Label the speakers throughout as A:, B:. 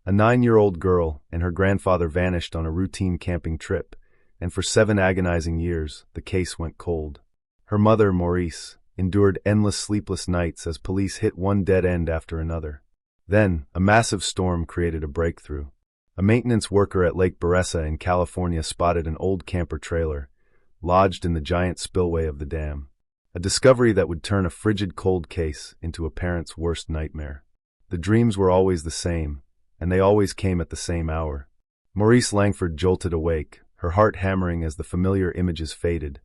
A: A 9-year-old girl and her grandfather vanished on a routine camping trip, and for 7 agonizing years, the case went cold. Her mother, Maurice, endured endless sleepless nights as police hit one dead end after another. Then, a massive storm created a breakthrough. A maintenance worker at Lake Beressa in California spotted an old camper trailer, lodged in the giant spillway of the dam. A discovery that would turn a frigid cold case into a parent's worst nightmare. The dreams were always the same, and they always came at the same hour. Maurice Langford jolted awake, her heart hammering as the familiar images faded.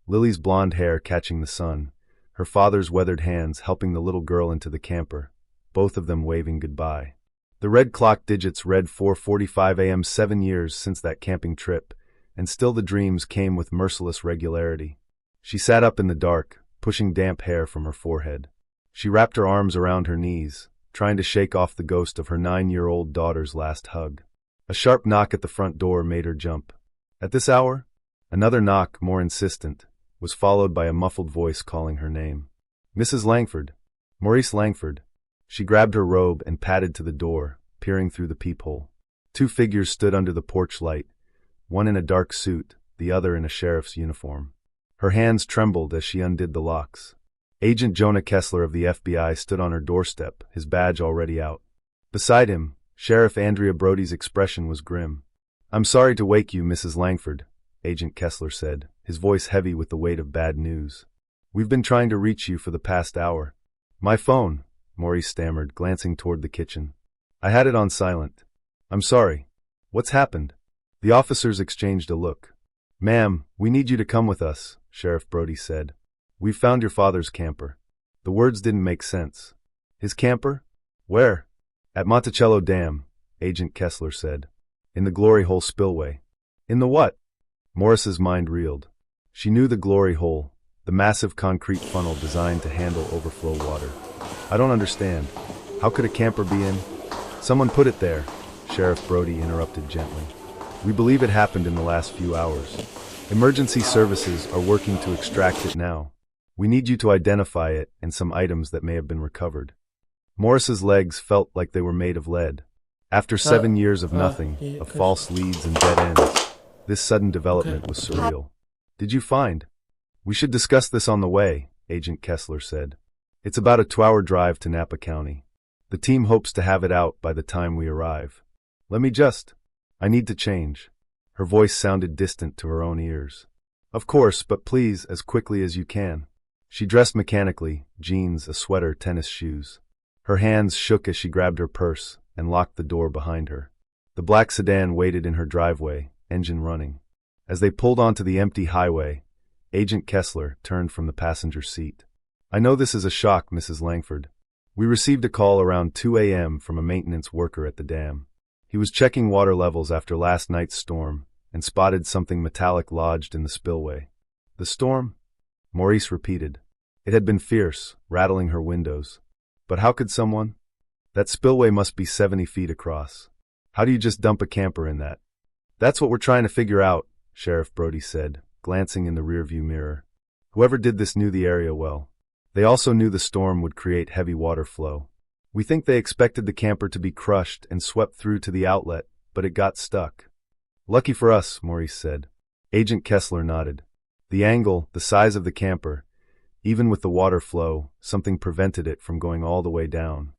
A: Lily's blonde hair catching the sun, her father's weathered hands helping the little girl into the camper, both of them waving goodbye. The red clock digits read 4:45 a.m. 7 years since that camping trip, and still the dreams came with merciless regularity. She sat up in the dark, pushing damp hair from her forehead. She wrapped her arms around her knees, trying to shake off the ghost of her 9-year-old daughter's last hug. A sharp knock at the front door made her jump. At this hour? Another knock, more insistent, was followed by a muffled voice calling her name. Mrs. Langford. Maurice Langford. She grabbed her robe and padded to the door, peering through the peephole. 2 figures stood under the porch light, one in a dark suit, the other in a sheriff's uniform. Her hands trembled as she undid the locks. Agent Jonah Kessler of the FBI stood on her doorstep, his badge already out. Beside him, Sheriff Andrea Brody's expression was grim. "I'm sorry to wake you, Mrs. Langford," Agent Kessler said, his voice heavy with the weight of bad news. "We've been trying to reach you for the past hour." "My phone," Maurice stammered, glancing toward the kitchen. "I had it on silent. I'm sorry. What's happened?" The officers exchanged a look. "Ma'am, we need you to come with us," Sheriff Brody said. "We've found your father's camper." The words didn't make sense. "His camper? Where?" "At Montichello Dam," Agent Kessler said. "In the Glory Hole Spillway." "In the what?" Morris's mind reeled. She knew the Glory Hole, the massive concrete funnel designed to handle overflow water. "I don't understand. How could a camper be in?" "Someone put it there," Sheriff Brody interrupted gently. "We believe it happened in the last few hours. Emergency services are working to extract it now. We need you to identify it and some items that may have been recovered." Morris's legs felt like they were made of lead. After 7 years of nothing, of false leads and dead ends, this sudden development was surreal. "Did you find?" "We should discuss this on the way," Agent Kessler said. "It's about a 2-hour drive to Napa County. The team hopes to have it out by the time we arrive." I need to change." Her voice sounded distant to her own ears. "Of course, but please, as quickly as you can." She dressed mechanically, jeans, a sweater, tennis shoes. Her hands shook as she grabbed her purse and locked the door behind her. The black sedan waited in her driveway, engine running. As they pulled onto the empty highway, Agent Kessler turned from the passenger seat. "I know this is a shock, Mrs. Langford. We received a call around 2 a.m. from a maintenance worker at the dam. He was checking water levels after last night's storm and spotted something metallic lodged in the spillway." "The storm?" Maurice repeated. It had been fierce, rattling her windows. "But how could someone?" "That spillway must be 70 feet across. How do you just dump a camper in that?" "That's what we're trying to figure out," Sheriff Brody said, glancing in the rearview mirror. "Whoever did this knew the area well. They also knew the storm would create heavy water flow. We think they expected the camper to be crushed and swept through to the outlet, but it got stuck." "Lucky for us," Maurice said. Agent Kessler nodded. The angle, the size of the camper, even with the water flow, something prevented it from going all the way down.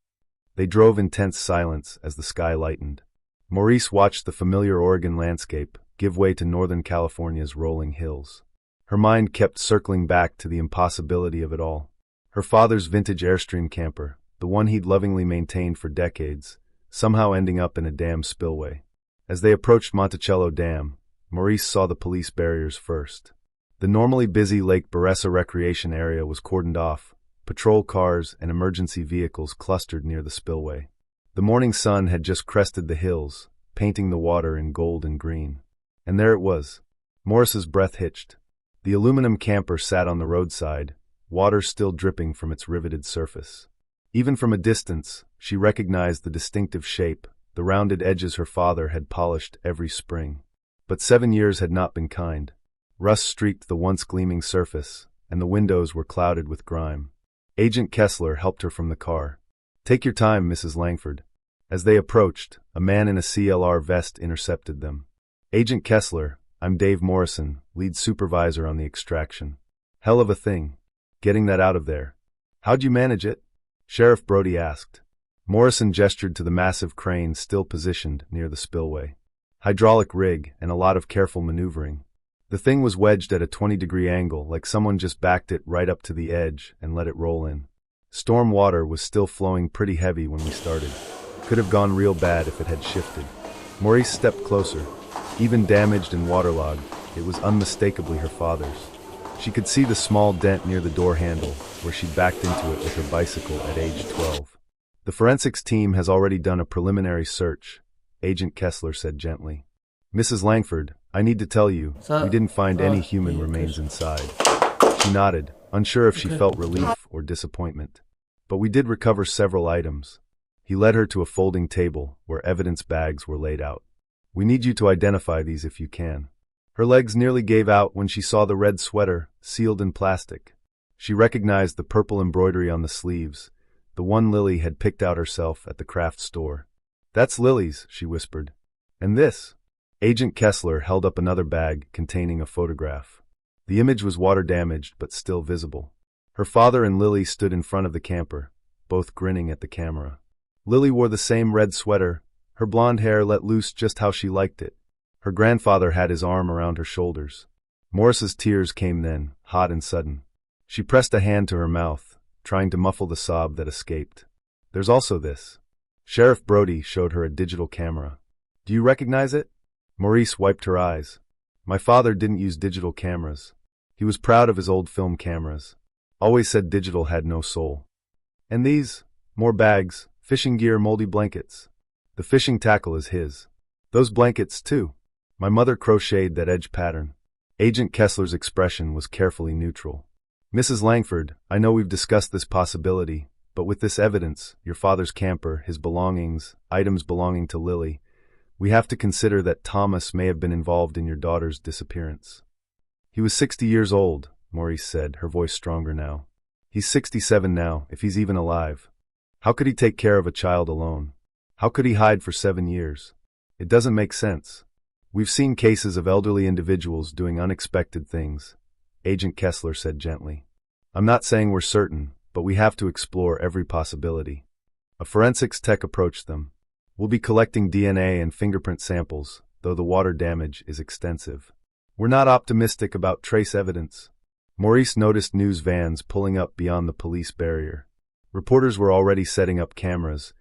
A: They drove in tense silence as the sky lightened. Maurice watched the familiar Oregon landscape give way to Northern California's rolling hills. Her mind kept circling back to the impossibility of it all. Her father's vintage Airstream camper, the one he'd lovingly maintained for decades, somehow ending up in a dam spillway. As they approached Montichello Dam, Maurice saw the police barriers first. The normally busy Lake Beressa recreation area was cordoned off, patrol cars and emergency vehicles clustered near the spillway. The morning sun had just crested the hills, painting the water in gold and green. And there it was. Morris's breath hitched. The aluminum camper sat on the roadside, water still dripping from its riveted surface. Even from a distance, she recognized the distinctive shape, the rounded edges her father had polished every spring. But 7 years had not been kind. Rust streaked the once gleaming surface, and the windows were clouded with grime. Agent Kessler helped her from the car. "Take your time, Mrs. Langford." As they approached, a man in a CLR vest intercepted them. "Agent Kessler, I'm Dave Morrison, lead supervisor on the extraction." "Hell of a thing. Getting that out of there. How'd you manage it?" Sheriff Brody asked. Morrison gestured to the massive crane still positioned near the spillway. "Hydraulic rig and a lot of careful maneuvering. The thing was wedged at a 20-degree angle, like someone just backed it right up to the edge and let it roll in. Storm water was still flowing pretty heavy when we started. Could have gone real bad if it had shifted." Maurice stepped closer. Even damaged and waterlogged, it was unmistakably her father's. She could see the small dent near the door handle, where she'd backed into it with her bicycle at age 12. "The forensics team has already done a preliminary search," Agent Kessler said gently. "Mrs. Langford, I need to tell you, we didn't find any human remains inside." She nodded, unsure if she felt relief or disappointment. "But we did recover several items." He led her to a folding table where evidence bags were laid out. "We need you to identify these if you can." Her legs nearly gave out when she saw the red sweater, sealed in plastic. She recognized the purple embroidery on the sleeves, the one Lily had picked out herself at the craft store. "That's Lily's," she whispered. "And this?" Agent Kessler held up another bag containing a photograph. The image was water-damaged but still visible. Her father and Lily stood in front of the camper, both grinning at the camera. Lily wore the same red sweater, her blonde hair let loose just how she liked it. Her grandfather had his arm around her shoulders. Morris's tears came then, hot and sudden. She pressed a hand to her mouth, trying to muffle the sob that escaped. "There's also this." Sheriff Brody showed her a digital camera. "Do you recognize it?" Maurice wiped her eyes. "My father didn't use digital cameras. He was proud of his old film cameras. Always said digital had no soul." "And these? More bags, fishing gear, moldy blankets." "The fishing tackle is his. Those blankets, too. My mother crocheted that edge pattern." Agent Kessler's expression was carefully neutral. "Mrs. Langford, I know we've discussed this possibility, but with this evidence, your father's camper, his belongings, items belonging to Lily, we have to consider that Thomas may have been involved in your daughter's disappearance." "He was 60 years old," Maurice said, her voice stronger now. "He's 67 now, if he's even alive. How could he take care of a child alone? How could he hide for 7 years? It doesn't make sense. We've seen cases of elderly individuals doing unexpected things," Agent Kessler said gently. "I'm not saying we're certain, but we have to explore every possibility." A forensics tech approached them. "We'll be collecting DNA and fingerprint samples, though the water damage is extensive. We're not optimistic about trace evidence." Maurice noticed news vans pulling up beyond the police barrier. Reporters were already setting up cameras,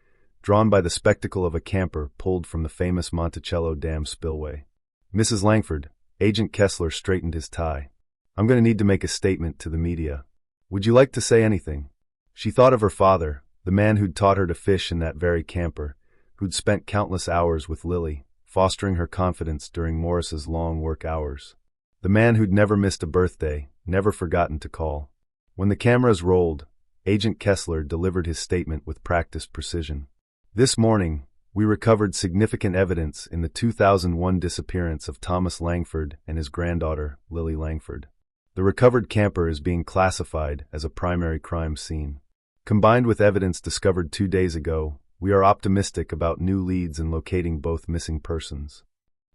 A: drawn by the spectacle of a camper pulled from the famous Montichello Dam spillway. "Mrs. Langford," Agent Kessler straightened his tie. "I'm going to need to make a statement to the media. Would you like to say anything?" She thought of her father, the man who'd taught her to fish in that very camper, who'd spent countless hours with Lily, fostering her confidence during Morris's long work hours. The man who'd never missed a birthday, never forgotten to call. When the cameras rolled, Agent Kessler delivered his statement with practiced precision. "This morning, we recovered significant evidence in the 2001 disappearance of Thomas Langford and his granddaughter, Lily Langford. The recovered camper is being classified as a primary crime scene. Combined with evidence discovered 2 days ago, we are optimistic about new leads in locating both missing persons."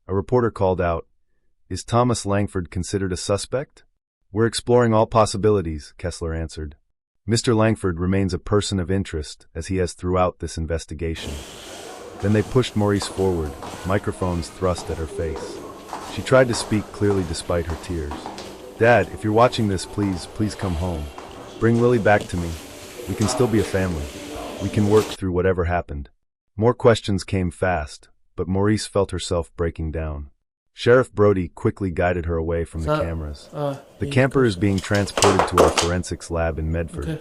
A: A reporter called out, "Is Thomas Langford considered a suspect?" "We're exploring all possibilities," Kessler answered. "Mr. Langford remains a person of interest, as he has throughout this investigation." Then they pushed Maurice forward, microphones thrust at her face. She tried to speak clearly despite her tears. "Dad, if you're watching this, please come home. Bring Lily back to me. We can still be a family. We can work through whatever happened." More questions came fast, but Maurice felt herself breaking down. Sheriff Brody quickly guided her away from the cameras. "The camper is being transported to our forensics lab in Medford,"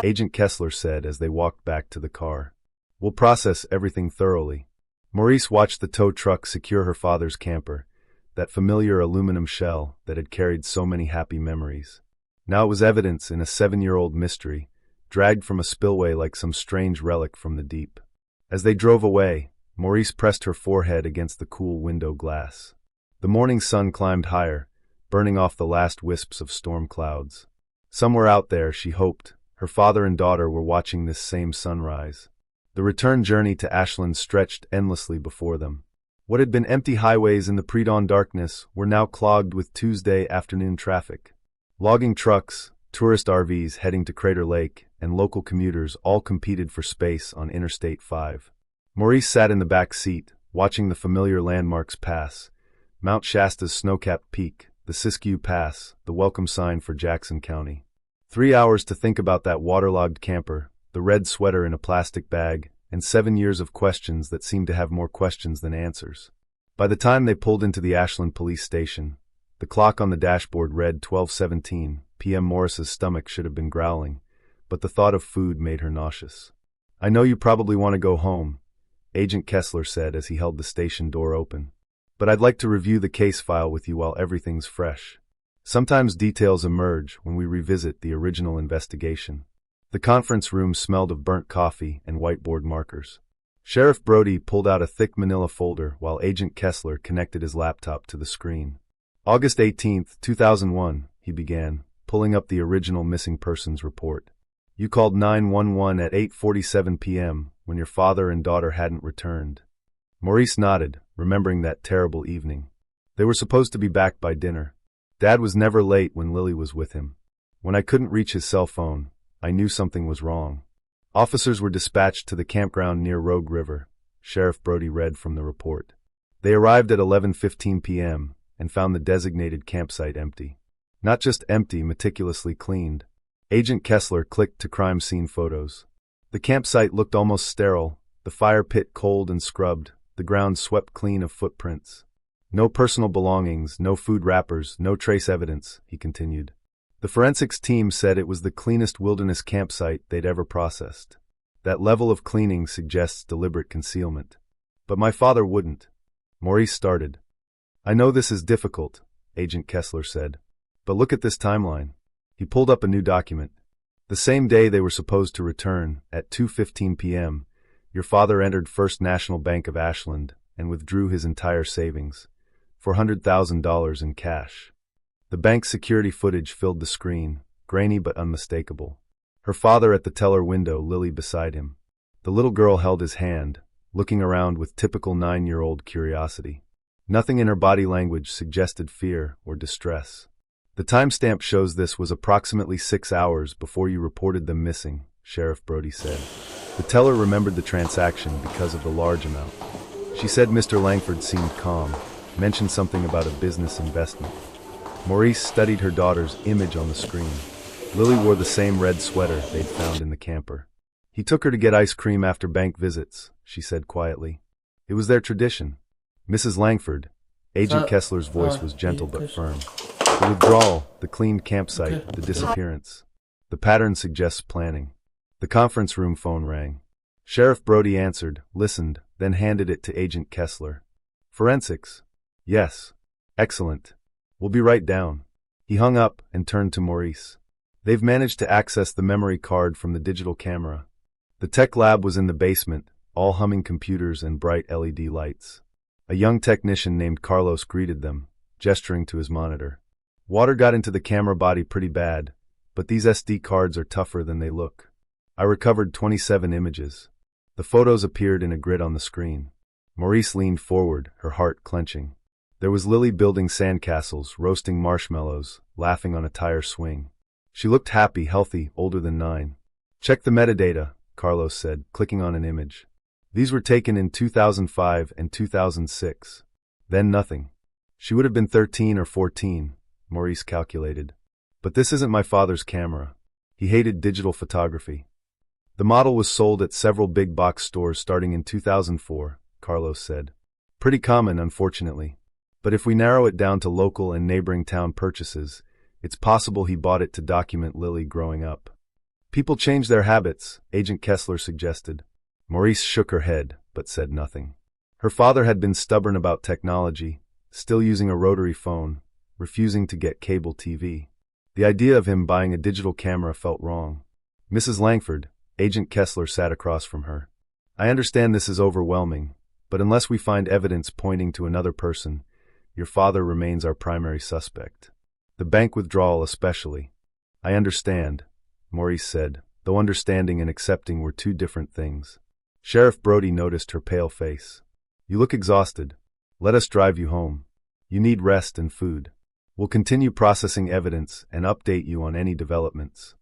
A: Agent Kessler said as they walked back to the car. "We'll process everything thoroughly." Maurice watched the tow truck secure her father's camper, that familiar aluminum shell that had carried so many happy memories. Now it was evidence in a 7-year-old mystery, dragged from a spillway like some strange relic from the deep. As they drove away, Maurice pressed her forehead against the cool window glass. The morning sun climbed higher, burning off the last wisps of storm clouds. Somewhere out there, she hoped, her father and daughter were watching this same sunrise. The return journey to Ashland stretched endlessly before them. What had been empty highways in the pre-dawn darkness were now clogged with Tuesday afternoon traffic. Logging trucks, tourist RVs heading to Crater Lake, and local commuters all competed for space on Interstate 5. Maurice sat in the back seat, watching the familiar landmarks pass. Mount Shasta's snow-capped peak, the Siskiyou Pass, the welcome sign for Jackson County. 3 hours to think about that waterlogged camper, the red sweater in a plastic bag, and 7 years of questions that seemed to have more questions than answers. By the time they pulled into the Ashland police station, the clock on the dashboard read 12:17 p.m. Morris's stomach should have been growling, but the thought of food made her nauseous. "I know you probably want to go home," Agent Kessler said as he held the station door open. "But I'd like to review the case file with you while everything's fresh. Sometimes details emerge when we revisit the original investigation." The conference room smelled of burnt coffee and whiteboard markers. Sheriff Brody pulled out a thick manila folder while Agent Kessler connected his laptop to the screen. "August 18, 2001, he began, pulling up the original missing persons report. "You called 911 at 8:47 p.m. when your father and daughter hadn't returned." Maurice nodded, remembering that terrible evening. They were supposed to be back by dinner. Dad was never late when Lily was with him. "When I couldn't reach his cell phone, I knew something was wrong." Officers were dispatched to the campground near Rogue River, Sheriff Brody read from the report. They arrived at 11:15 p.m. and found the designated campsite empty. Not just empty, meticulously cleaned. Agent Kessler clicked to crime scene photos. The campsite looked almost sterile, the fire pit cold and scrubbed, the ground swept clean of footprints. "No personal belongings, no food wrappers, no trace evidence," he continued. The forensics team said it was the cleanest wilderness campsite they'd ever processed. That level of cleaning suggests deliberate concealment. "But my father wouldn't." Maurice started. "I know this is difficult," Agent Kessler said. "But look at this timeline." He pulled up a new document. "The same day they were supposed to return, at 2:15 p.m., your father entered First National Bank of Ashland and withdrew his entire savings, $400,000 in cash." The bank's security footage filled the screen, grainy but unmistakable. Her father at the teller window, Lily beside him. The little girl held his hand, looking around with typical 9-year-old curiosity. Nothing in her body language suggested fear or distress. "The timestamp shows this was approximately 6 hours before you reported them missing," Sheriff Brody said. The teller remembered the transaction because of the large amount. She said Mr. Langford seemed calm, mentioned something about a business investment. Maurice studied her daughter's image on the screen. Lily wore the same red sweater they'd found in the camper. "He took her to get ice cream after bank visits," she said quietly. "It was their tradition." "Mrs. Langford," Agent Kessler's voice was gentle but firm. "The withdrawal, the cleaned campsite, the disappearance. The pattern suggests planning." The conference room phone rang. Sheriff Brody answered, listened, then handed it to Agent Kessler. "Forensics?" "Yes." "Excellent. We'll be right down." He hung up and turned to Maurice. "They've managed to access the memory card from the digital camera. The tech lab was in the basement, all humming computers and bright LED lights. A young technician named Carlos greeted them, gesturing to his monitor. Water got into the camera body pretty bad, but these SD cards are tougher than they look. I recovered 27 images. The photos appeared in a grid on the screen. Maurice leaned forward, her heart clenching. There was Lily building sandcastles, roasting marshmallows, laughing on a tire swing. She looked happy, healthy, older than 9. "Check the metadata," Carlos said, clicking on an image. "These were taken in 2005 and 2006. Then nothing. She would have been 13 or 14, Maurice calculated. But this isn't my father's camera. He hated digital photography. The model was sold at several big box stores starting in 2004, Carlos said. Pretty common, unfortunately. But if we narrow it down to local and neighboring town purchases, it's possible he bought it to document Lily growing up. People change their habits, Agent Kessler suggested. Maurice shook her head, but said nothing. Her father had been stubborn about technology, still using a rotary phone, refusing to get cable TV. The idea of him buying a digital camera felt wrong. Mrs. Langford, Agent Kessler sat across from her. I understand this is overwhelming, but unless we find evidence pointing to another person, your father remains our primary suspect. The bank withdrawal especially. I understand, Maurice said, though understanding and accepting were two different things. Sheriff Brody noticed her pale face. You look exhausted. Let us drive you home. You need rest and food. We'll continue processing evidence and update you on any developments.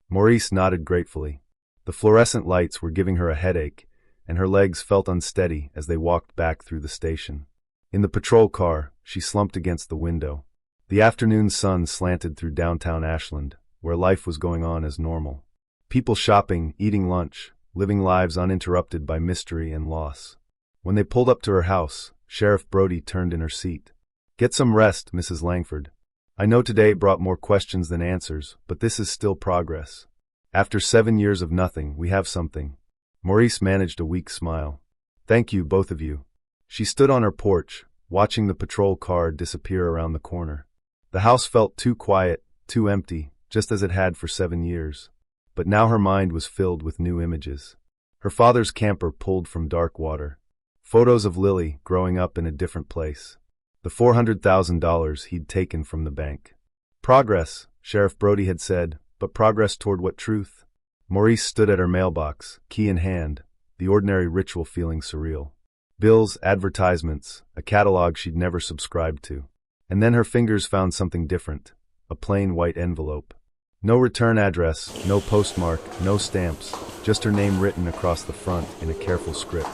A: Maurice nodded gratefully. The fluorescent lights were giving her a headache, and her legs felt unsteady as they walked back through the station. In the patrol car, she slumped against the window. The afternoon sun slanted through downtown Ashland, where life was going on as normal. People shopping, eating lunch, living lives uninterrupted by mystery and loss. When they pulled up to her house, Sheriff Brody turned in her seat. Get some rest, Mrs. Langford. I know today brought more questions than answers, but this is still progress. After 7 years of nothing, we have something. Maurice managed a weak smile. Thank you, both of you. She stood on her porch, watching the patrol car disappear around the corner. The house felt too quiet, too empty, just as it had for 7 years. But now her mind was filled with new images. Her father's camper pulled from dark water. Photos of Lily growing up in a different place. The $400,000 he'd taken from the bank. Progress, Sheriff Brody had said, but progress toward what truth? Maurice stood at her mailbox, key in hand, the ordinary ritual feeling surreal. Bills, advertisements, a catalog she'd never subscribed to. And then her fingers found something different, a plain white envelope. No return address, no postmark, no stamps, just her name written across the front in a careful script.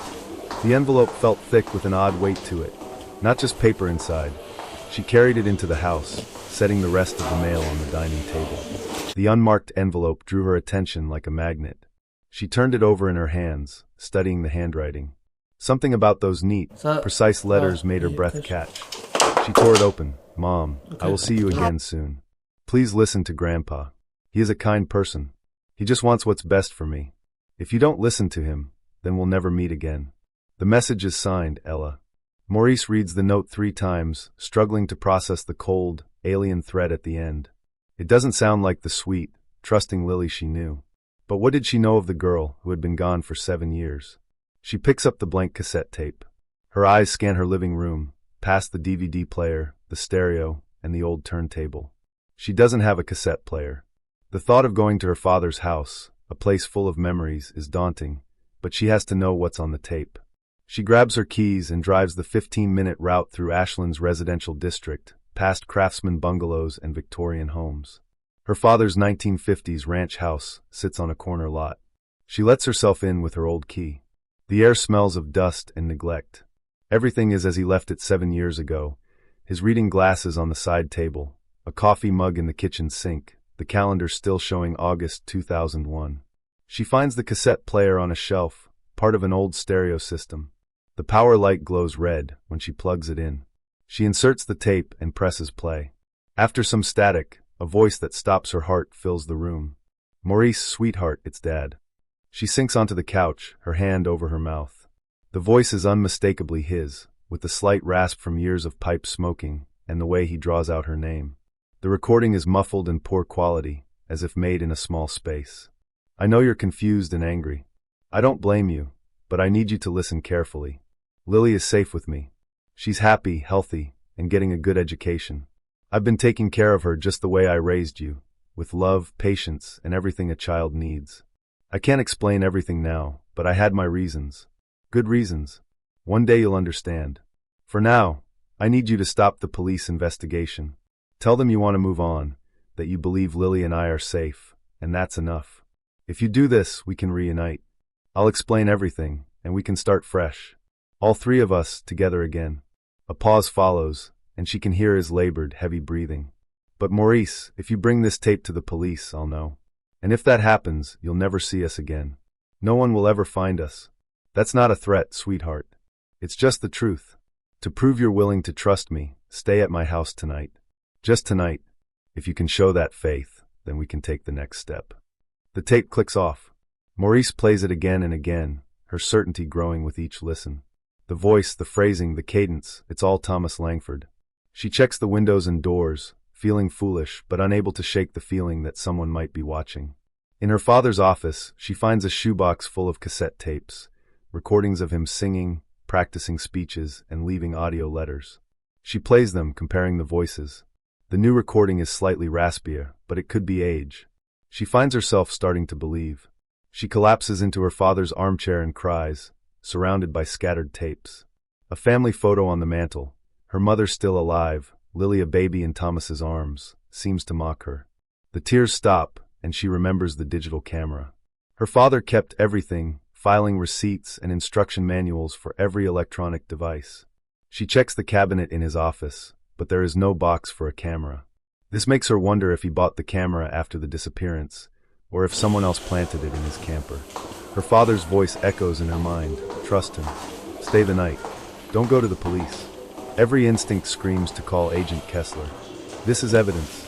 A: The envelope felt thick with an odd weight to it, not just paper inside. She carried it into the house, setting the rest of the mail on the dining table. The unmarked envelope drew her attention like a magnet. She turned it over in her hands, studying the handwriting. Something about those neat, precise letters made her breath catch. She tore it open. Mom, I will see you again soon. Please listen to Grandpa. He is a kind person. He just wants what's best for me. If you don't listen to him, then we'll never meet again. The message is signed, Ella. Maurice reads the note 3 times, struggling to process the cold, alien threat at the end. It doesn't sound like the sweet, trusting Lily she knew. But what did she know of the girl who had been gone for 7 years? She picks up the blank cassette tape. Her eyes scan her living room, past the DVD player, the stereo, and the old turntable. She doesn't have a cassette player. The thought of going to her father's house, a place full of memories, is daunting, but she has to know what's on the tape. She grabs her keys and drives the 15-minute route through Ashland's residential district, past craftsman bungalows and Victorian homes. Her father's 1950s ranch house sits on a corner lot. She lets herself in with her old key. The air smells of dust and neglect. Everything is as he left it 7 years ago. His reading glasses on the side table, a coffee mug in the kitchen sink, the calendar still showing August 2001. She finds the cassette player on a shelf, part of an old stereo system. The power light glows red when she plugs it in. She inserts the tape and presses play. After some static, a voice that stops her heart fills the room. Maurice, sweetheart, it's Dad. She sinks onto the couch, her hand over her mouth. The voice is unmistakably his, with the slight rasp from years of pipe smoking and the way he draws out her name. The recording is muffled and poor quality, as if made in a small space. I know you're confused and angry. I don't blame you, but I need you to listen carefully. Lily is safe with me. She's happy, healthy, and getting a good education. I've been taking care of her just the way I raised you, with love, patience, and everything a child needs. I can't explain everything now, but I had my reasons. Good reasons. One day you'll understand. For now, I need you to stop the police investigation. Tell them you want to move on, that you believe Lily and I are safe, and that's enough. If you do this, we can reunite. I'll explain everything, and we can start fresh. All 3 of us together again. A pause follows, and she can hear his labored, heavy breathing. But Maurice, if you bring this tape to the police, I'll know. And if that happens, you'll never see us again. No one will ever find us. That's not a threat, sweetheart. It's just the truth. To prove you're willing to trust me, stay at my house tonight. Just tonight. If you can show that faith, then we can take the next step. The tape clicks off. Maurice plays it again and again, her certainty growing with each listen. The voice, the phrasing, the cadence, it's all Thomas Langford. She checks the windows and doors, feeling foolish but unable to shake the feeling that someone might be watching. In her father's office, she finds a shoebox full of cassette tapes, recordings of him singing, practicing speeches, and leaving audio letters. She plays them, comparing the voices. The new recording is slightly raspier, but it could be age. She finds herself starting to believe. She collapses into her father's armchair and cries, surrounded by scattered tapes. A family photo on the mantel, her mother still alive, Lily a baby in Thomas's arms, seems to mock her. The tears stop, and she remembers the digital camera. Her father kept everything, filing receipts and instruction manuals for every electronic device. She checks the cabinet in his office, but there is no box for a camera. This makes her wonder if he bought the camera after the disappearance, or if someone else planted it in his camper. Her father's voice echoes in her mind. Trust him. Stay the night. Don't go to the police. Every instinct screams to call Agent Kessler. This is evidence.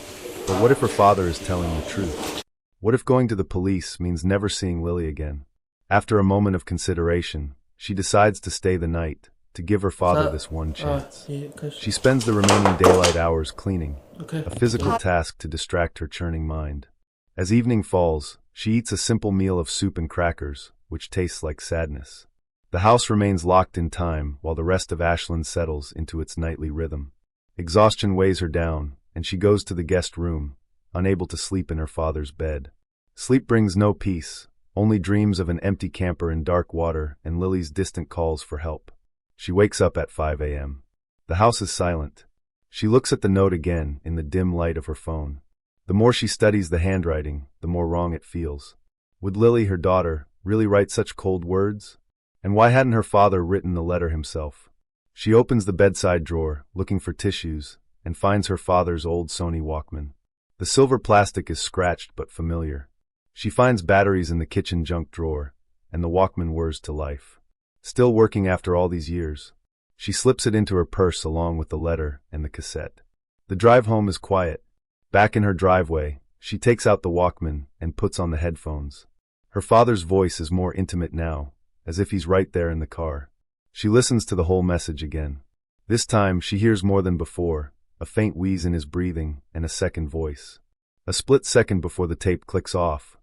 A: But what if her father is telling the truth? What if going to the police means never seeing Lily again? After a moment of consideration, she decides to stay the night, to give her father this one chance. She spends the remaining daylight hours cleaning, a physical task to distract her churning mind. As evening falls, she eats a simple meal of soup and crackers, which tastes like sadness. The house remains locked in time while the rest of Ashland settles into its nightly rhythm. Exhaustion weighs her down, and she goes to the guest room, unable to sleep in her father's bed. Sleep brings no peace, only dreams of an empty camper in dark water and Lily's distant calls for help. She wakes up at 5 a.m. The house is silent. She looks at the note again in the dim light of her phone. The more she studies the handwriting, the more wrong it feels. Would Lily, her daughter, really write such cold words? And why hadn't her father written the letter himself? She opens the bedside drawer, looking for tissues, and finds her father's old Sony Walkman. The silver plastic is scratched but familiar. She finds batteries in the kitchen junk drawer, and the Walkman whirs to life. Still working after all these years. She slips it into her purse along with the letter and the cassette. The drive home is quiet. Back in her driveway, she takes out the Walkman and puts on the headphones. Her father's voice is more intimate now, as if he's right there in the car. She listens to the whole message again. This time, she hears more than before, a faint wheeze in his breathing and a second voice. A split second before the tape clicks off,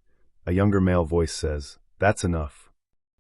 A: a younger male voice says, "That's enough."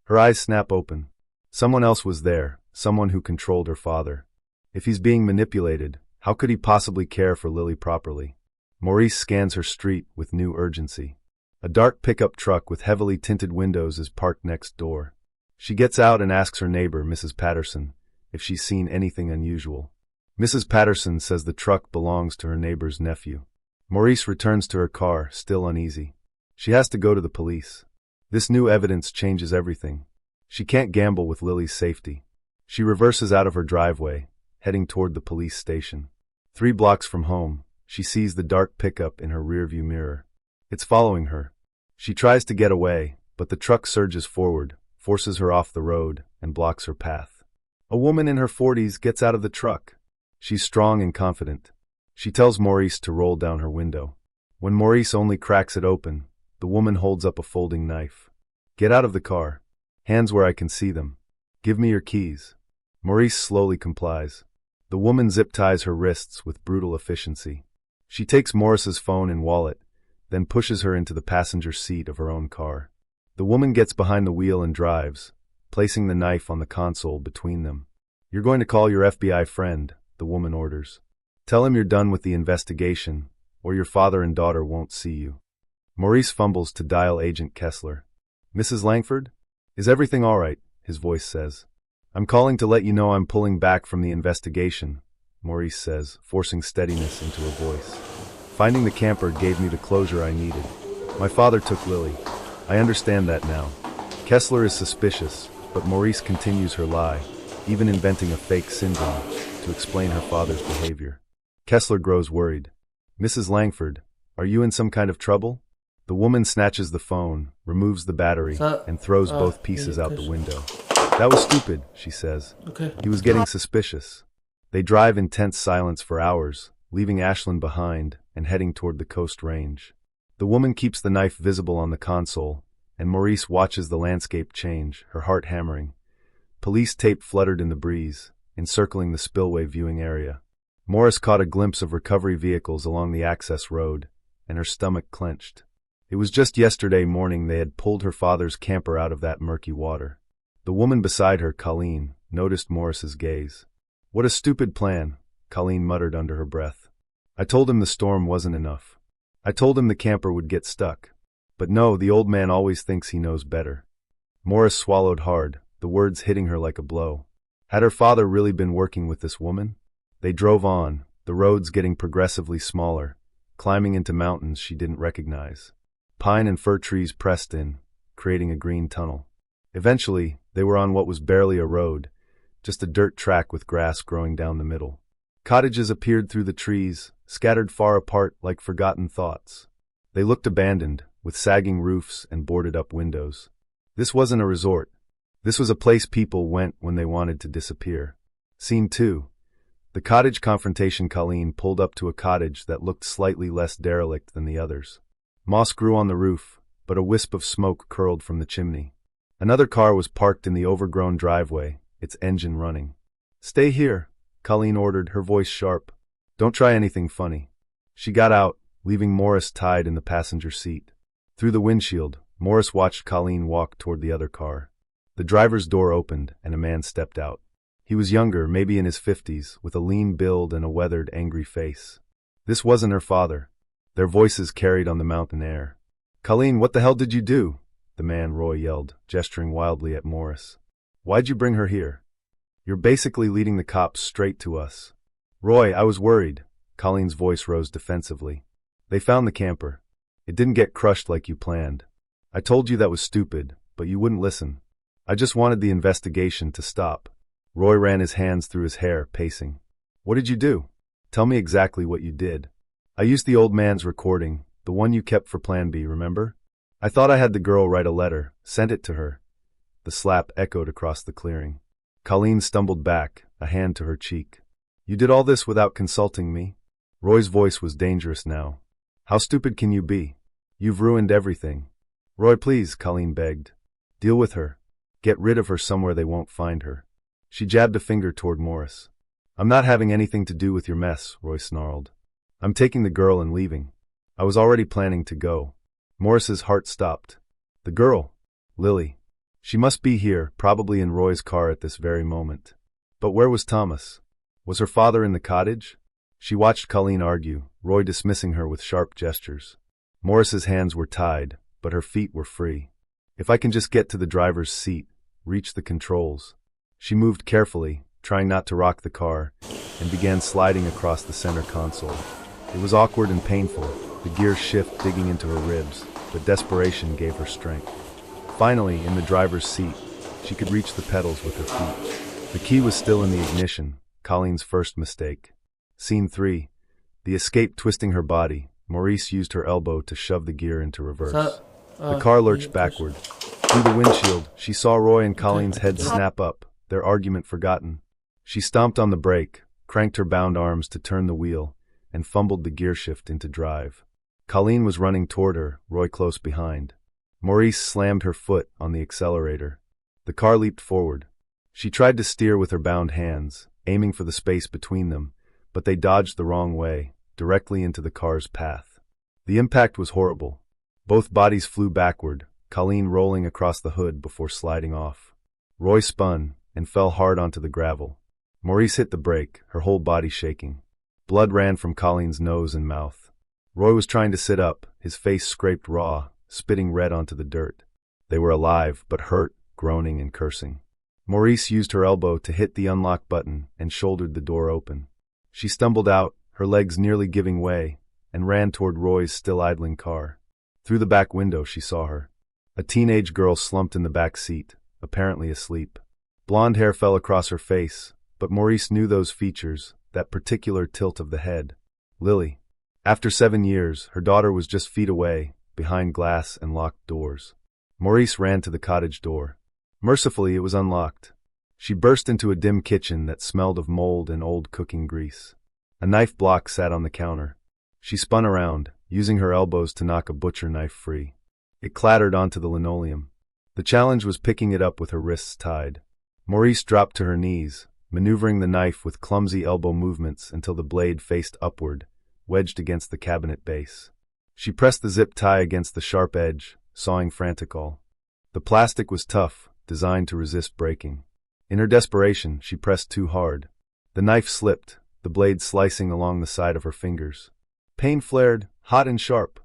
A: Her eyes snap open. Someone else was there, someone who controlled her father. If he's being manipulated, how could he possibly care for Lily properly? Maurice scans her street with new urgency. A dark pickup truck with heavily tinted windows is parked next door. She gets out and asks her neighbor, Mrs. Patterson, if she's seen anything unusual. Mrs. Patterson says the truck belongs to her neighbor's nephew. Maurice returns to her car, still uneasy. She has to go to the police. This new evidence changes everything. She can't gamble with Lily's safety. She reverses out of her driveway, heading toward the police station. 3 blocks from home, she sees the dark pickup in her rearview mirror. It's following her. She tries to get away, but the truck surges forward, forces her off the road, and blocks her path. A woman in her 40s gets out of the truck. She's strong and confident. She tells Maurice to roll down her window. When Maurice only cracks it open, the woman holds up a folding knife. "Get out of the car. Hands where I can see them. Give me your keys." Maurice slowly complies. The woman zip-ties her wrists with brutal efficiency. She takes Maurice's phone and wallet, then pushes her into the passenger seat of her own car. The woman gets behind the wheel and drives, placing the knife on the console between them. "You're going to call your FBI friend," the woman orders. "Tell him you're done with the investigation, or your father and daughter won't see you." Maurice fumbles to dial Agent Kessler. "Mrs. Langford? Is everything all right?" his voice says. "I'm calling to let you know I'm pulling back from the investigation," Maurice says, forcing steadiness into her voice. "Finding the camper gave me the closure I needed. My father took Lily. I understand that now." Kessler is suspicious, but Maurice continues her lie, even inventing a fake syndrome to explain her father's behavior. Kessler grows worried. "Mrs. Langford, are you in some kind of trouble?" The woman snatches the phone, removes the battery, and throws both pieces out the window. "That was stupid," she says. He was getting suspicious. They drive in tense silence for hours, leaving Ashland behind and heading toward the Coast Range. The woman keeps the knife visible on the console, and Maurice watches the landscape change, her heart hammering. Police tape fluttered in the breeze, encircling the Spillway viewing area. Morris caught a glimpse of recovery vehicles along the access road, and her stomach clenched. It was just yesterday morning they had pulled her father's camper out of that murky water. The woman beside her, Colleen, noticed Morris's gaze. "What a stupid plan," Colleen muttered under her breath. "I told him the storm wasn't enough. I told him the camper would get stuck. But no, the old man always thinks he knows better. Maurice swallowed hard, the words hitting her like a blow. Had her father really been working with this woman? They drove on, the roads getting progressively smaller, climbing into mountains she didn't recognize. Pine and fir trees pressed in, creating a green tunnel. Eventually, they were on what was barely a road, just a dirt track with grass growing down the middle. Cottages appeared through the trees, scattered far apart like forgotten thoughts. They looked abandoned, with sagging roofs and boarded-up windows. This wasn't a resort. This was a place people went when they wanted to disappear. Scene 2. The cottage confrontation. Colleen pulled up to a cottage that looked slightly less derelict than the others. Moss grew on the roof, but a wisp of smoke curled from the chimney. Another car was parked in the overgrown driveway, its engine running. "Stay here," Colleen ordered, her voice sharp. "Don't try anything funny." She got out, leaving Maurice tied in the passenger seat. Through the windshield, Maurice watched Colleen walk toward the other car. The driver's door opened, and a man stepped out. He was younger, maybe in his 50s, with a lean build and a weathered, angry face. This wasn't her father. Their voices carried on the mountain air. "Colleen, what the hell did you do?" the man, Roy, yelled, gesturing wildly at Maurice. "Why'd you bring her here? You're basically leading the cops straight to us." "Roy, I was worried." Colleen's voice rose defensively. "They found the camper. It didn't get crushed like you planned. I told you that was stupid, but you wouldn't listen. I just wanted the investigation to stop." Roy ran his hands through his hair, pacing. "What did you do? Tell me exactly what you did." "I used the old man's recording, the one you kept for Plan B, remember? I thought I had the girl write a letter, sent it to her." The slap echoed across the clearing. Colleen stumbled back, a hand to her cheek. "You did all this without consulting me?" Roy's voice was dangerous now. "How stupid can you be? You've ruined everything." "Roy, please," Colleen begged. "Deal with her. Get rid of her somewhere they won't find her." She jabbed a finger toward Maurice. "I'm not having anything to do with your mess," Roy snarled. "I'm taking the girl and leaving. I was already planning to go." Maurice's heart stopped. The girl? Lily. She must be here, probably in Roy's car at this very moment. But where was Thomas? Was her father in the cottage? She watched Colleen argue, Roy dismissing her with sharp gestures. Maurice's hands were tied, but her feet were free. "If I can just get to the driver's seat, reach the controls." She moved carefully, trying not to rock the car, and began sliding across the center console. It was awkward and painful, the gear shift digging into her ribs, but desperation gave her strength. Finally, in the driver's seat, she could reach the pedals with her feet. The key was still in the ignition, Colleen's first mistake. Scene 3. The escape twisting her body, Maurice used her elbow to shove the gear into reverse. The car lurched backward. Through the windshield, she saw Roy and Colleen's heads snap up, their argument forgotten. She stomped on the brake, cranked her bound arms to turn the wheel, and fumbled the gear shift into drive. Colleen was running toward her, Roy close behind. Maurice slammed her foot on the accelerator. The car leaped forward. She tried to steer with her bound hands, aiming for the space between them, but they dodged the wrong way, directly into the car's path. The impact was horrible. Both bodies flew backward, Colleen rolling across the hood before sliding off. Roy spun and fell hard onto the gravel. Maurice hit the brake, her whole body shaking. Blood ran from Colleen's nose and mouth. Roy was trying to sit up, his face scraped raw, spitting red onto the dirt. They were alive, but hurt, groaning and cursing. Maurice used her elbow to hit the unlock button and shouldered the door open. She stumbled out, her legs nearly giving way, and ran toward Roy's still idling car. Through the back window she saw her. A teenage girl slumped in the back seat, apparently asleep. Blonde hair fell across her face, but Maurice knew those features, that particular tilt of the head. Lily. After 7 years, her daughter was just feet away, behind glass and locked doors. Maurice ran to the cottage door. Mercifully, it was unlocked. She burst into a dim kitchen that smelled of mold and old cooking grease. A knife block sat on the counter. She spun around, using her elbows to knock a butcher knife free. It clattered onto the linoleum. The challenge was picking it up with her wrists tied. Maurice dropped to her knees, maneuvering the knife with clumsy elbow movements until the blade faced upward, wedged against the cabinet base. She pressed the zip tie against the sharp edge, sawing frantically. The plastic was tough, designed to resist breaking. In her desperation, she pressed too hard. The knife slipped, the blade slicing along the side of her fingers. Pain flared, hot and sharp.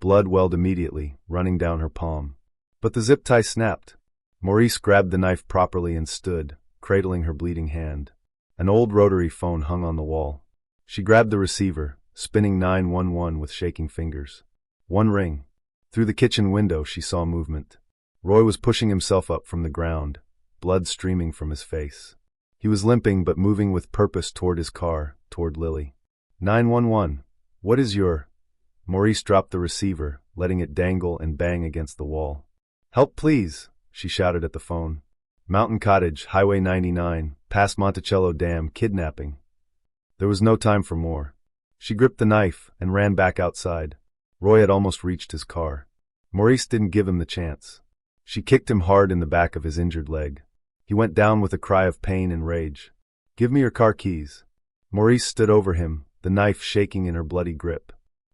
A: Blood welled immediately, running down her palm. But the zip tie snapped. Maurice grabbed the knife properly and stood, cradling her bleeding hand. An old rotary phone hung on the wall. She grabbed the receiver, spinning 911 with shaking fingers. One ring. Through the kitchen window she saw movement. Roy was pushing himself up from the ground, blood streaming from his face. He was limping but moving with purpose toward his car, toward Lily. 911. What is your... Maurice dropped the receiver, letting it dangle and bang against the wall. Help please, she shouted at the phone. Mountain Cottage, Highway 99, past Montichello Dam, kidnapping. There was no time for more. She gripped the knife and ran back outside. Roy had almost reached his car. Maurice didn't give him the chance. She kicked him hard in the back of his injured leg. He went down with a cry of pain and rage. Give me your car keys. Maurice stood over him, the knife shaking in her bloody grip.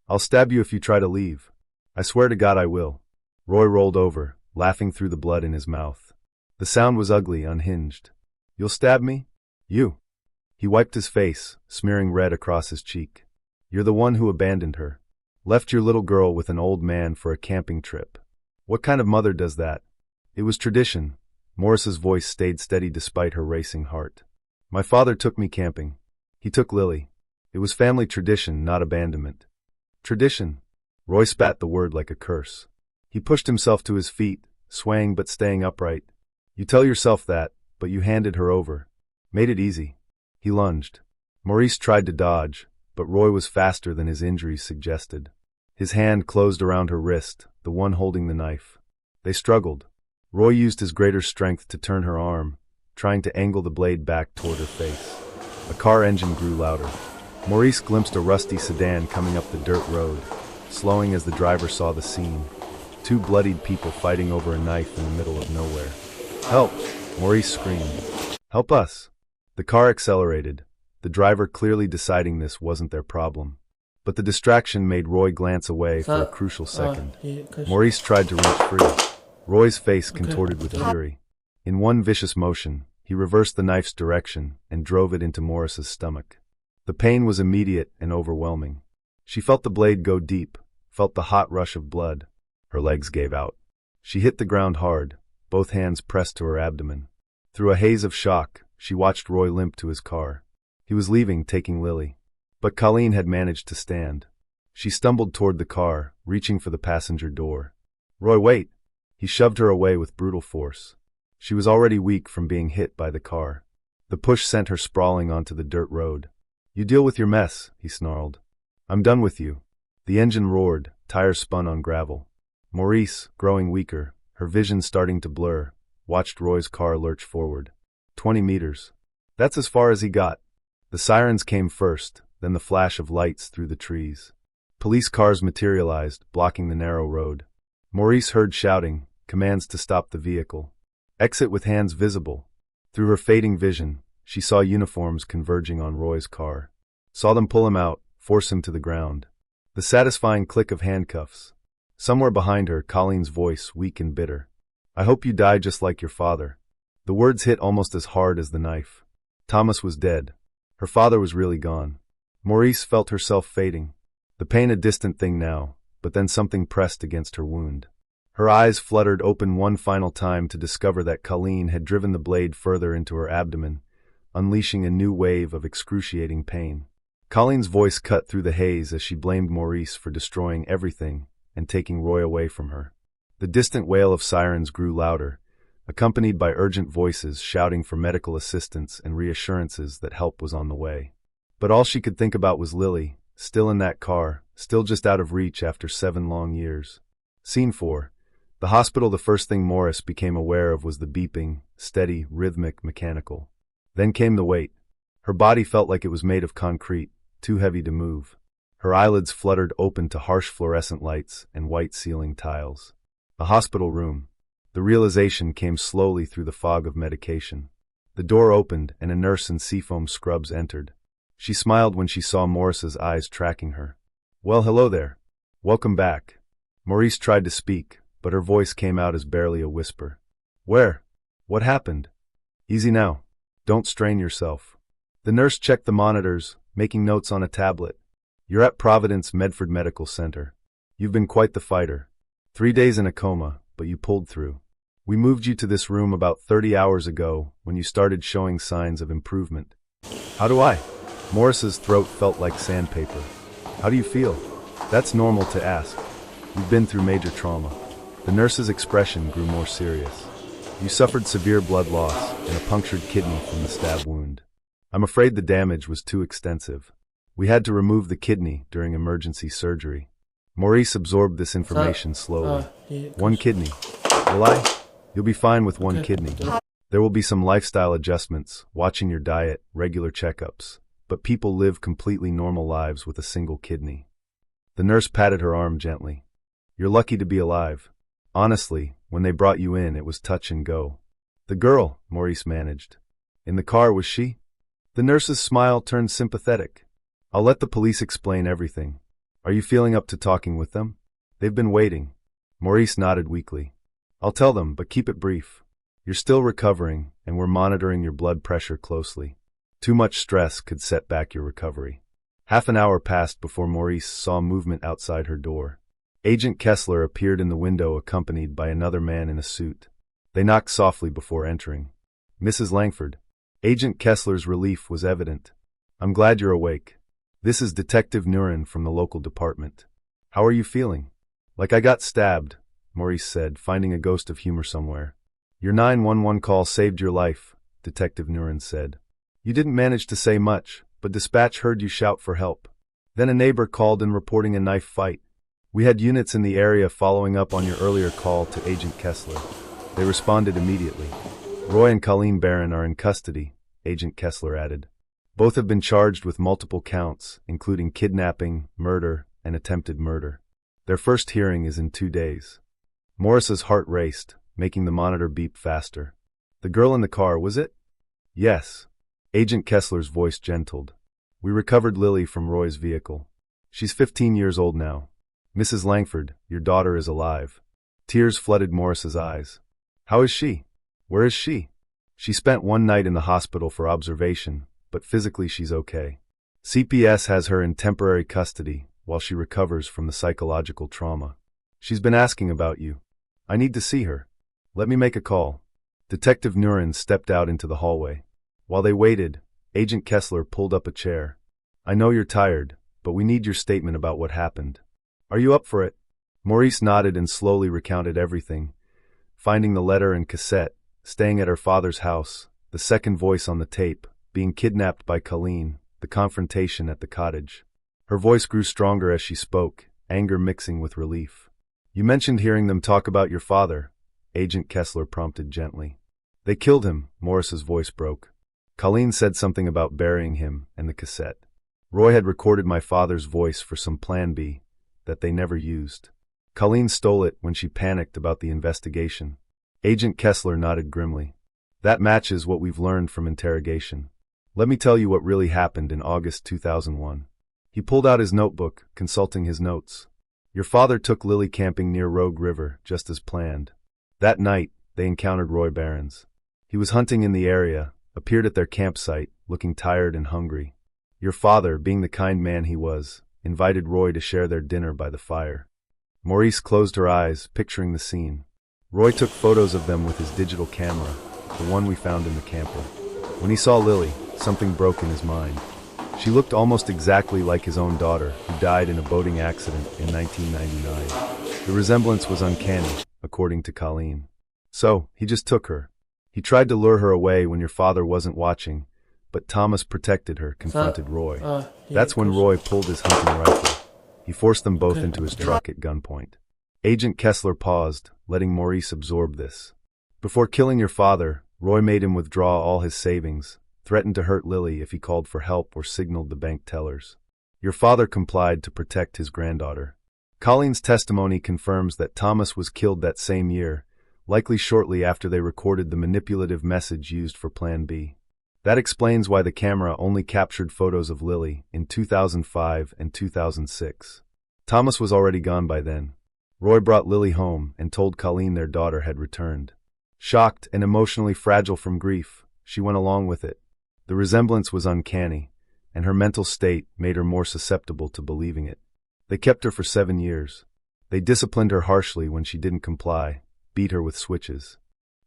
A: I'll stab you if you try to leave. I swear to God I will. Roy rolled over, laughing through the blood in his mouth. The sound was ugly, unhinged. You'll stab me? You. He wiped his face, smearing red across his cheek. You're the one who abandoned her. Left your little girl with an old man for a camping trip. What kind of mother does that? It was tradition. Maurice's voice stayed steady despite her racing heart. My father took me camping. He took Lily. It was family tradition, not abandonment. Tradition. Roy spat the word like a curse. He pushed himself to his feet, swaying but staying upright. You tell yourself that, but you handed her over. Made it easy. He lunged. Maurice tried to dodge, but Roy was faster than his injuries suggested. His hand closed around her wrist, the one holding the knife. They struggled. Roy used his greater strength to turn her arm, trying to angle the blade back toward her face. A car engine grew louder. Maurice glimpsed a rusty sedan coming up the dirt road, slowing as the driver saw the scene. Two bloodied people fighting over a knife in the middle of nowhere. Help! Maurice screamed. Help us! The car accelerated, the driver clearly deciding this wasn't their problem. But the distraction made Roy glance away for a crucial second. Maurice tried to reach free. Roy's face contorted with fury. In one vicious motion, he reversed the knife's direction and drove it into Maurice's stomach. The pain was immediate and overwhelming. She felt the blade go deep, felt the hot rush of blood. Her legs gave out. She hit the ground hard, both hands pressed to her abdomen. Through a haze of shock, she watched Roy limp to his car. He was leaving, taking Lily. But Colleen had managed to stand. She stumbled toward the car, reaching for the passenger door. Roy, wait! He shoved her away with brutal force. She was already weak from being hit by the car. The push sent her sprawling onto the dirt road. You deal with your mess, he snarled. I'm done with you. The engine roared, tires spun on gravel. Maurice, growing weaker, her vision starting to blur, watched Roy's car lurch forward. 20 meters. That's as far as he got. The sirens came first, then the flash of lights through the trees. Police cars materialized, blocking the narrow road. Maurice heard shouting, commands to stop the vehicle. Exit with hands visible. Through her fading vision, she saw uniforms converging on Roy's car. Saw them pull him out, force him to the ground. The satisfying click of handcuffs. Somewhere behind her, Colleen's voice, weak and bitter. I hope you die just like your father. The words hit almost as hard as the knife. Thomas was dead. Her father was really gone. Maurice felt herself fading. The pain a distant thing now, but then something pressed against her wound. Her eyes fluttered open one final time to discover that Colleen had driven the blade further into her abdomen, unleashing a new wave of excruciating pain. Colleen's voice cut through the haze as she blamed Maurice for destroying everything and taking Roy away from her. The distant wail of sirens grew louder, accompanied by urgent voices shouting for medical assistance and reassurances that help was on the way. But all she could think about was Lily, still in that car, still just out of reach after 7 long years. Scene 4. The hospital. The first thing Maurice became aware of was the beeping, steady, rhythmic, mechanical. Then came the weight. Her body felt like it was made of concrete, too heavy to move. Her eyelids fluttered open to harsh fluorescent lights and white ceiling tiles. A hospital room. The realization came slowly through the fog of medication. The door opened and a nurse in seafoam scrubs entered. She smiled when she saw Maurice's eyes tracking her. Well, hello there. Welcome back. Maurice tried to speak, but her voice came out as barely a whisper. Where? What happened? Easy now. Don't strain yourself. The nurse checked the monitors, making notes on a tablet. You're at Providence Medford Medical Center. You've been quite the fighter. 3 days in a coma, but you pulled through. We moved you to this room about 30 hours ago when you started showing signs of improvement. How do I? Maurice's throat felt like sandpaper. How do you feel? That's normal to ask. You've been through major trauma. The nurse's expression grew more serious. You suffered severe blood loss and a punctured kidney from the stab wound. I'm afraid the damage was too extensive. We had to remove the kidney during emergency surgery. Maurice absorbed this information slowly. One kidney. Will I? You'll be fine with one kidney. There will be some lifestyle adjustments, watching your diet, regular checkups. But people live completely normal lives with a single kidney. The nurse patted her arm gently. You're lucky to be alive. Honestly, when they brought you in, it was touch and go. The girl, Maurice managed. In the car, was she? The nurse's smile turned sympathetic. I'll let the police explain everything. Are you feeling up to talking with them? They've been waiting. Maurice nodded weakly. I'll tell them, but keep it brief. You're still recovering, and we're monitoring your blood pressure closely. Too much stress could set back your recovery. Half an hour passed before Maurice saw movement outside her door. Agent Kessler appeared in the window accompanied by another man in a suit. They knocked softly before entering. Mrs. Langford. Agent Kessler's relief was evident. I'm glad you're awake. This is Detective Nuren from the local department. How are you feeling? Like I got stabbed, Maurice said, finding a ghost of humor somewhere. Your 911 call saved your life, Detective Nuren said. You didn't manage to say much, but dispatch heard you shout for help. Then a neighbor called in reporting a knife fight. We had units in the area following up on your earlier call to Agent Kessler. They responded immediately. Roy and Colleen Barron are in custody, Agent Kessler added. Both have been charged with multiple counts, including kidnapping, murder, and attempted murder. Their first hearing is in 2 days. Maurice's heart raced, making the monitor beep faster. The girl in the car, was it? Yes. Agent Kessler's voice gentled. We recovered Lily from Roy's vehicle. She's 15 years old now. Mrs. Langford, your daughter is alive. Tears flooded Maurice's eyes. How is she? Where is she? She spent 1 night in the hospital for observation, but physically she's okay. CPS has her in temporary custody while she recovers from the psychological trauma. She's been asking about you. I need to see her. Let me make a call. Detective Nuren stepped out into the hallway. While they waited, Agent Kessler pulled up a chair. I know you're tired, but we need your statement about what happened. Are you up for it? Maurice nodded and slowly recounted everything, finding the letter and cassette, staying at her father's house, the second voice on the tape, being kidnapped by Colleen, the confrontation at the cottage. Her voice grew stronger as she spoke, anger mixing with relief. You mentioned hearing them talk about your father, Agent Kessler prompted gently. They killed him, Maurice's voice broke. Colleen said something about burying him and the cassette. Roy had recorded my father's voice for some plan B that they never used. Colleen stole it when she panicked about the investigation. Agent Kessler nodded grimly. That matches what we've learned from interrogation. Let me tell you what really happened in August 2001. He pulled out his notebook, consulting his notes. Your father took Lily camping near Rogue River, just as planned. That night, they encountered Roy Barons. He was hunting in the area, appeared at their campsite, looking tired and hungry. Your father, being the kind man he was, invited Roy to share their dinner by the fire. Maurice closed her eyes, picturing the scene. Roy took photos of them with his digital camera, the one we found in the camper. When he saw Lily, something broke in his mind. She looked almost exactly like his own daughter, who died in a boating accident in 1999. The resemblance was uncanny, according to Colleen. So, he just took her. He tried to lure her away when your father wasn't watching, but Thomas protected her, confronted Roy. That's when Roy pulled his hunting rifle. He forced them both into his truck at gunpoint. Agent Kessler paused, letting Maurice absorb this. Before killing your father, Roy made him withdraw all his savings, threatened to hurt Lily if he called for help or signaled the bank tellers. Your father complied to protect his granddaughter. Colleen's testimony confirms that Thomas was killed that same year, likely shortly after they recorded the manipulative message used for Plan B. That explains why the camera only captured photos of Lily in 2005 and 2006. Thomas was already gone by then. Roy brought Lily home and told Colleen their daughter had returned. Shocked and emotionally fragile from grief, she went along with it. The resemblance was uncanny, and her mental state made her more susceptible to believing it. They kept her for 7 years. They disciplined her harshly when she didn't comply, beat her with switches.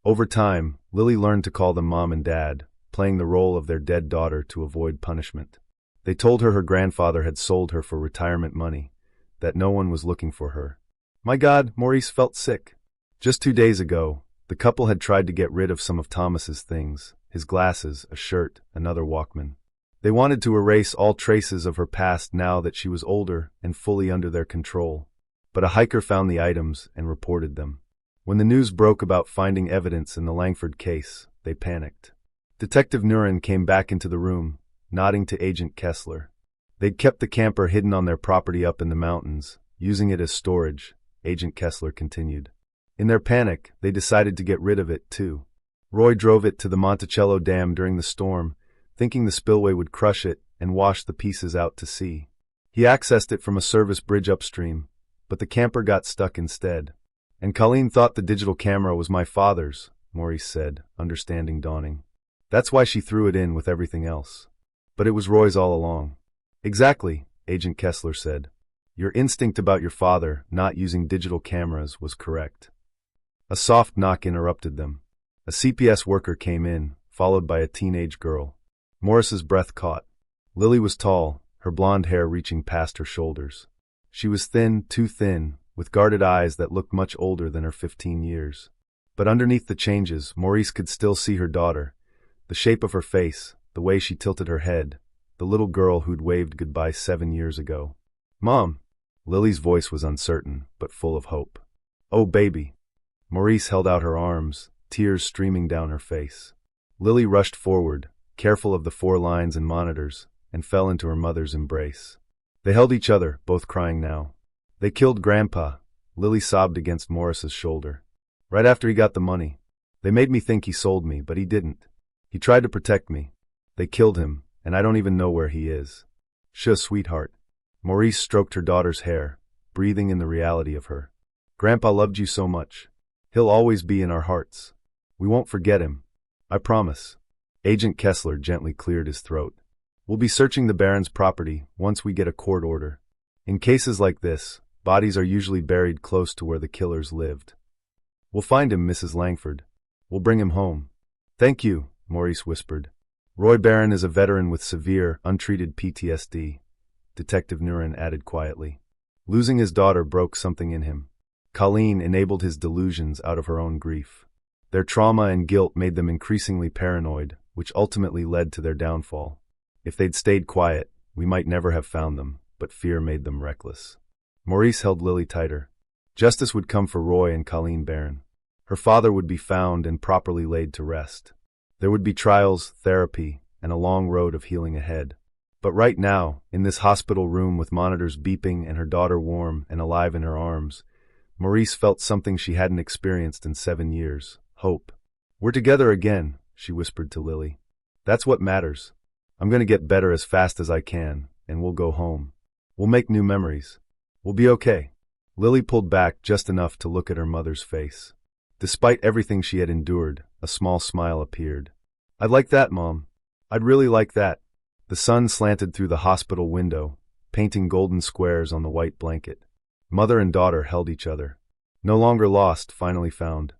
A: Over time, Lily learned to call them Mom and Dad, playing the role of their dead daughter to avoid punishment. They told her grandfather had sold her for retirement money, that no one was looking for her. My God, Maurice felt sick. Just 2 days ago, the couple had tried to get rid of some of Thomas's things, his glasses, a shirt, another Walkman. They wanted to erase all traces of her past now that she was older and fully under their control. But a hiker found the items and reported them. When the news broke about finding evidence in the Langford case, they panicked. Detective Nuren came back into the room, nodding to Agent Kessler. They'd kept the camper hidden on their property up in the mountains, using it as storage, Agent Kessler continued. In their panic, they decided to get rid of it, too. Roy drove it to the Montichello Dam during the storm, thinking the spillway would crush it and wash the pieces out to sea. He accessed it from a service bridge upstream, but the camper got stuck instead. And Colleen thought the digital camera was my father's, Maurice said, understanding dawning. That's why she threw it in with everything else. But it was Roy's all along. Exactly, Agent Kessler said. Your instinct about your father not using digital cameras was correct. A soft knock interrupted them. A CPS worker came in, followed by a teenage girl. Maurice's breath caught. Lily was tall, her blonde hair reaching past her shoulders. She was thin, too thin, with guarded eyes that looked much older than her 15 years. But underneath the changes, Maurice could still see her daughter, the shape of her face, the way she tilted her head, the little girl who'd waved goodbye 7 years ago. Mom! Lily's voice was uncertain, but full of hope. Oh, baby! Maurice held out her arms, tears streaming down her face. Lily rushed forward, careful of the 4 lines and monitors, and fell into her mother's embrace. They held each other, both crying now. They killed Grandpa, Lily sobbed against Maurice's shoulder. Right after he got the money. They made me think he sold me, but he didn't. He tried to protect me. They killed him, and I don't even know where he is. Shuh, sweetheart. Maurice stroked her daughter's hair, breathing in the reality of her. Grandpa loved you so much. He'll always be in our hearts. We won't forget him. I promise. Agent Kessler gently cleared his throat. We'll be searching the Baron's property once we get a court order. In cases like this, bodies are usually buried close to where the killers lived. We'll find him, Mrs. Langford. We'll bring him home. Thank you, Maurice whispered. Roy Barron is a veteran with severe, untreated PTSD, Detective Nuren added quietly. Losing his daughter broke something in him. Colleen enabled his delusions out of her own grief. Their trauma and guilt made them increasingly paranoid, which ultimately led to their downfall. If they'd stayed quiet, we might never have found them, but fear made them reckless. Maurice held Lily tighter. Justice would come for Roy and Colleen Barron. Her father would be found and properly laid to rest. There would be trials, therapy, and a long road of healing ahead. But right now, in this hospital room with monitors beeping and her daughter warm and alive in her arms, Maurice felt something she hadn't experienced in 7 years, hope. We're together again, she whispered to Lily. That's what matters. I'm going to get better as fast as I can, and we'll go home. We'll make new memories. We'll be okay. Lily pulled back just enough to look at her mother's face. Despite everything she had endured, a small smile appeared. I'd like that, Mom. I'd really like that. The sun slanted through the hospital window, painting golden squares on the white blanket. Mother and daughter held each other. No longer lost, finally found.